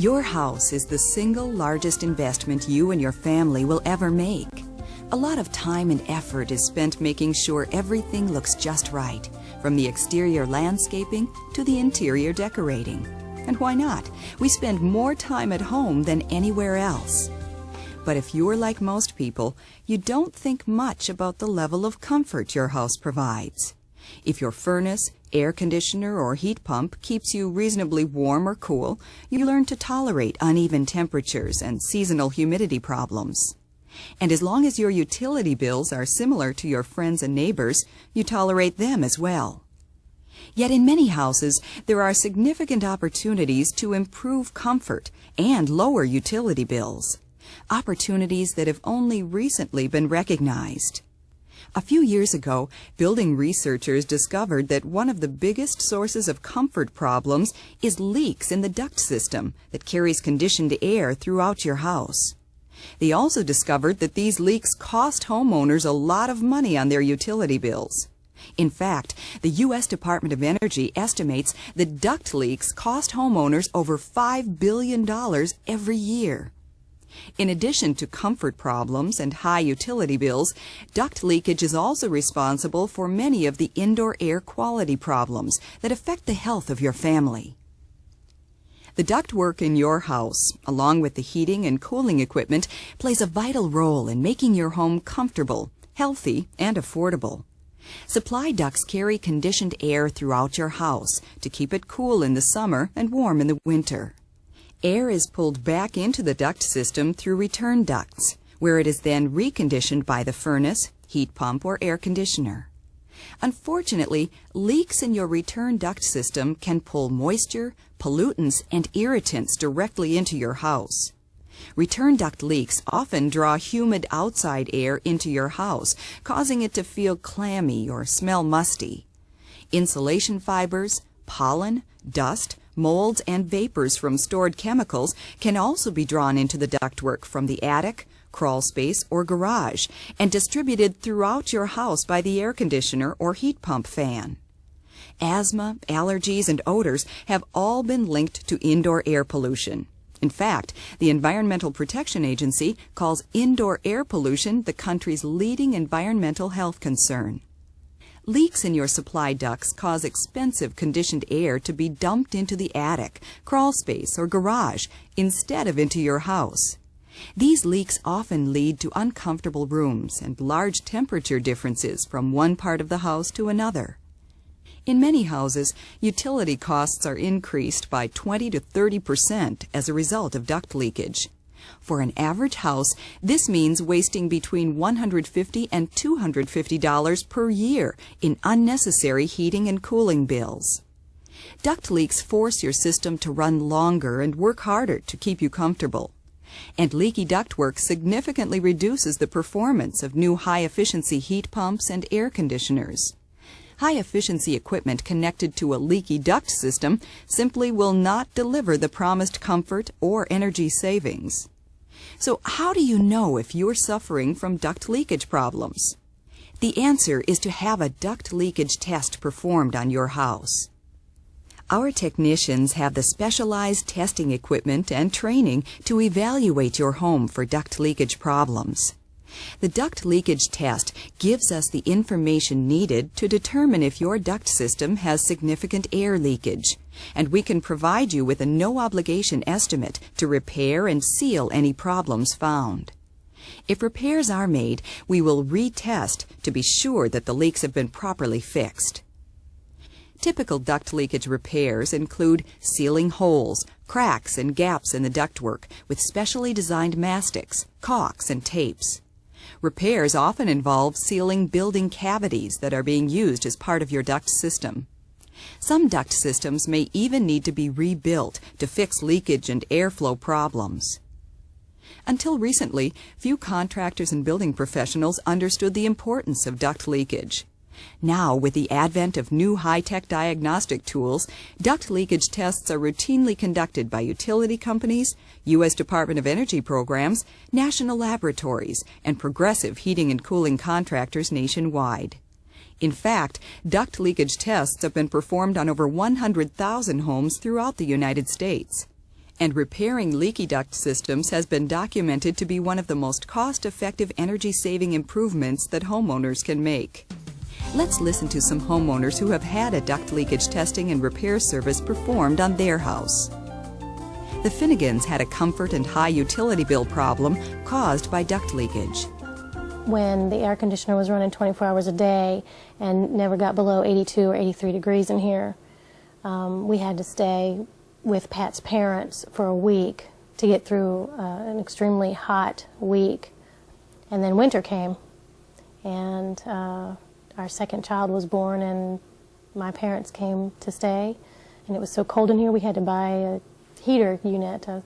Your house is the single largest investment you and your family will ever make. A lot of time and effort is spent making sure everything looks just right, from the exterior landscaping to the interior decorating. And why not? We spend more time at home than anywhere else. But if you're like most people, you don't think much about the level of comfort your house provides. If your furnace, air conditioner, or heat pump keeps you reasonably warm or cool, you learn to tolerate uneven temperatures and seasonal humidity problems. And as long as your utility bills are similar to your friends and neighbors, you tolerate them as well. Yet in many houses, there are significant opportunities to improve comfort and lower utility bills. Opportunities that have only recently been recognized. A few years ago, building researchers discovered that one of the biggest sources of comfort problems is leaks in the duct system that carries conditioned air throughout your house. They also discovered that these leaks cost homeowners a lot of money on their utility bills. In fact, the U.S. Department of Energy estimates that duct leaks cost homeowners over $5 billion every year. In addition to comfort problems and high utility bills, duct leakage is also responsible for many of the indoor air quality problems that affect the health of your family. The ductwork in your house, along with the heating and cooling equipment, plays a vital role in making your home comfortable, healthy, and affordable. Supply ducts carry conditioned air throughout your house to keep it cool in the summer and warm in the winter. Air is pulled back into the duct system through return ducts, where it is then reconditioned by the furnace, heat pump, or air conditioner. Unfortunately, leaks in your return duct system can pull moisture, pollutants, and irritants directly into your house. Return duct leaks often draw humid outside air into your house, causing it to feel clammy or smell musty. Insulation fibers, pollen, dust, molds, and vapors from stored chemicals can also be drawn into the ductwork from the attic, crawl space, or garage, and distributed throughout your house by the air conditioner or heat pump fan. Asthma, allergies, and odors have all been linked to indoor air pollution. In fact, the Environmental Protection Agency calls indoor air pollution the country's leading environmental health concern. Leaks in your supply ducts cause expensive conditioned air to be dumped into the attic, crawl space, or garage instead of into your house. These leaks often lead to uncomfortable rooms and large temperature differences from one part of the house to another. In many houses, utility costs are increased by 20 to 30% as a result of duct leakage. For an average house, this means wasting between $150 and $250 per year in unnecessary heating and cooling bills. Duct leaks force your system to run longer and work harder to keep you comfortable. And leaky ductwork significantly reduces the performance of new high-efficiency heat pumps and air conditioners. High-efficiency equipment connected to a leaky duct system simply will not deliver the promised comfort or energy savings. So how do you know if you're suffering from duct leakage problems? The answer is to have a duct leakage test performed on your house. Our technicians have the specialized testing equipment and training to evaluate your home for duct leakage problems. The duct leakage test gives us the information needed to determine if your duct system has significant air leakage, and we can provide you with a no-obligation estimate to repair and seal any problems found. If repairs are made, we will retest to be sure that the leaks have been properly fixed. Typical duct leakage repairs include sealing holes, cracks, and gaps in the ductwork with specially designed mastics, caulks, and tapes. Repairs often involve sealing building cavities that are being used as part of your duct system. Some duct systems may even need to be rebuilt to fix leakage and airflow problems. Until recently, few contractors and building professionals understood the importance of duct leakage. Now, with the advent of new high-tech diagnostic tools, duct leakage tests are routinely conducted by utility companies, U.S. Department of Energy programs, national laboratories, and progressive heating and cooling contractors nationwide. In fact, duct leakage tests have been performed on over 100,000 homes throughout the United States. And repairing leaky duct systems has been documented to be one of the most cost-effective energy-saving improvements that homeowners can make. Let's listen to some homeowners who have had a duct leakage testing and repair service performed on their house. The Finnegans had a comfort and high utility bill problem caused by duct leakage. When the air conditioner was running 24 hours a day and never got below 82 or 83 degrees in here, we had to stay with Pat's parents for a week to get through an extremely hot week. And then winter came, and our second child was born, and my parents came to stay, and it was so cold in here we had to buy a heater unit, a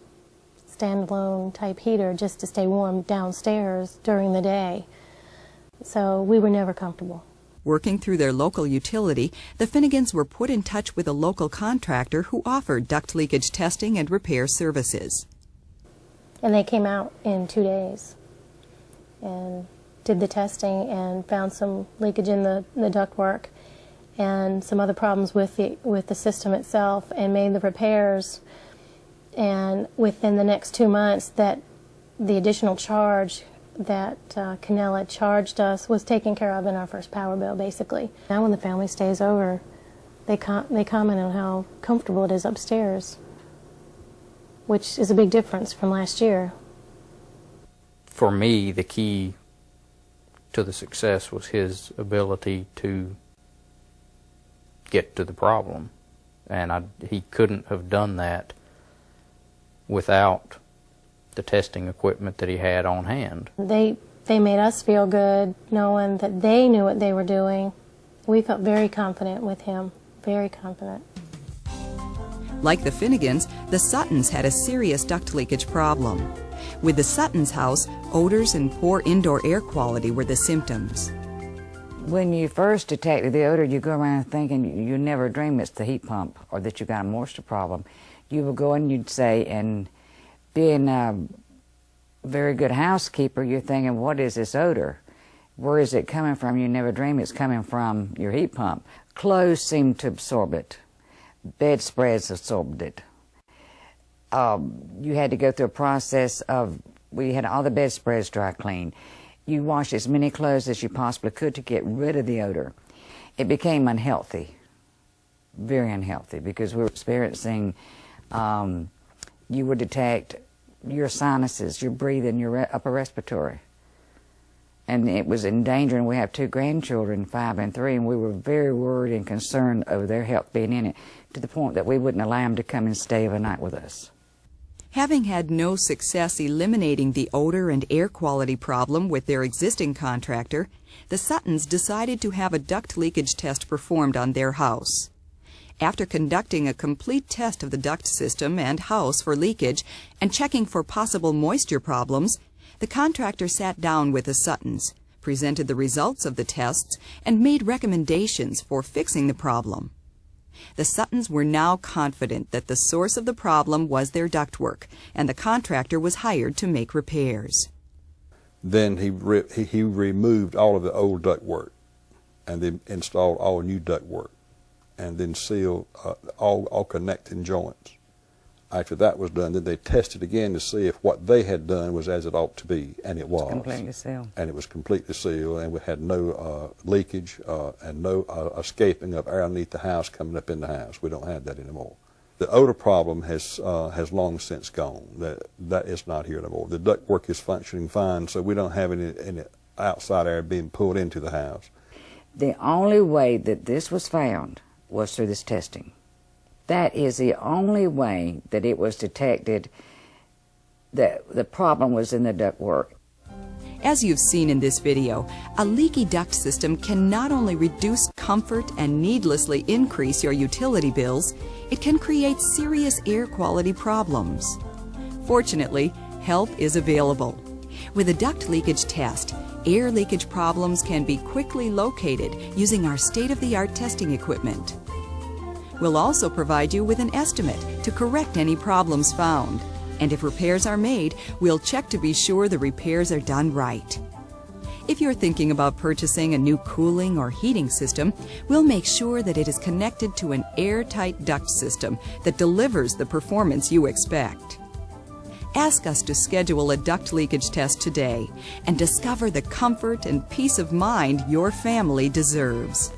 standalone type heater, just to stay warm downstairs during the day. So we were never comfortable. Working through their local utility, the Finnegans were put in touch with a local contractor who offered duct leakage testing and repair services. And they came out in 2 days and did the testing and found some leakage in the ductwork and some other problems with the system itself, and made the repairs. And within the next 2 months, that the additional charge that Canella charged us was taken care of in our first power bill, basically. Now when the family stays over, they comment on how comfortable it is upstairs, which is a big difference from last year. For me, the key to the success was his ability to get to the problem, and he couldn't have done that without the testing equipment that he had on hand. They made us feel good knowing that they knew what they were doing. We felt very confident with him, very confident. Like the Finnegans, the Suttons had a serious duct leakage problem. With the Suttons' house, odors and poor indoor air quality were the symptoms. When you first detected the odor, you go around thinking you never dream it's the heat pump or that you got a moisture problem. You would go and you'd say, and being a very good housekeeper, you're thinking, what is this odor? Where is it coming from? You never dream it's coming from your heat pump. Clothes seemed to absorb it. Bedspreads absorbed it. You had to go through a process of, we had all the bedspreads dry cleaned. You washed as many clothes as you possibly could to get rid of the odor. It became unhealthy, very unhealthy, because we were experiencing, you would detect your sinuses, your breathing, your upper respiratory. And it was endangering. We have 2 grandchildren, 5 and 3, and we were very worried and concerned over their health being in it, to the point that we wouldn't allow them to come and stay overnight with us. Having had no success eliminating the odor and air quality problem with their existing contractor, the Suttons decided to have a duct leakage test performed on their house. After conducting a complete test of the duct system and house for leakage and checking for possible moisture problems, the contractor sat down with the Suttons, presented the results of the tests, and made recommendations for fixing the problem. The Suttons were now confident that the source of the problem was their ductwork, and the contractor was hired to make repairs. Then he removed all of the old ductwork and then installed all new ductwork, and then sealed all connecting joints. After that was done, then they tested again to see if what they had done was as it ought to be, and it was. Completely sealed. And it was completely sealed, and we had no leakage and no escaping of air underneath the house coming up in the house. We don't have that anymore. The odor problem has long since gone. That is not here anymore. The ductwork is functioning fine, so we don't have any outside air being pulled into the house. The only way that this was found was through this testing. That is the only way that it was detected that the problem was in the ductwork. As you've seen in this video, a leaky duct system can not only reduce comfort and needlessly increase your utility bills, it can create serious air quality problems. Fortunately, help is available. With a duct leakage test, air leakage problems can be quickly located using our state-of-the-art testing equipment. We'll also provide you with an estimate to correct any problems found. And if repairs are made, we'll check to be sure the repairs are done right. If you're thinking about purchasing a new cooling or heating system, we'll make sure that it is connected to an airtight duct system that delivers the performance you expect. Ask us to schedule a duct leakage test today and discover the comfort and peace of mind your family deserves.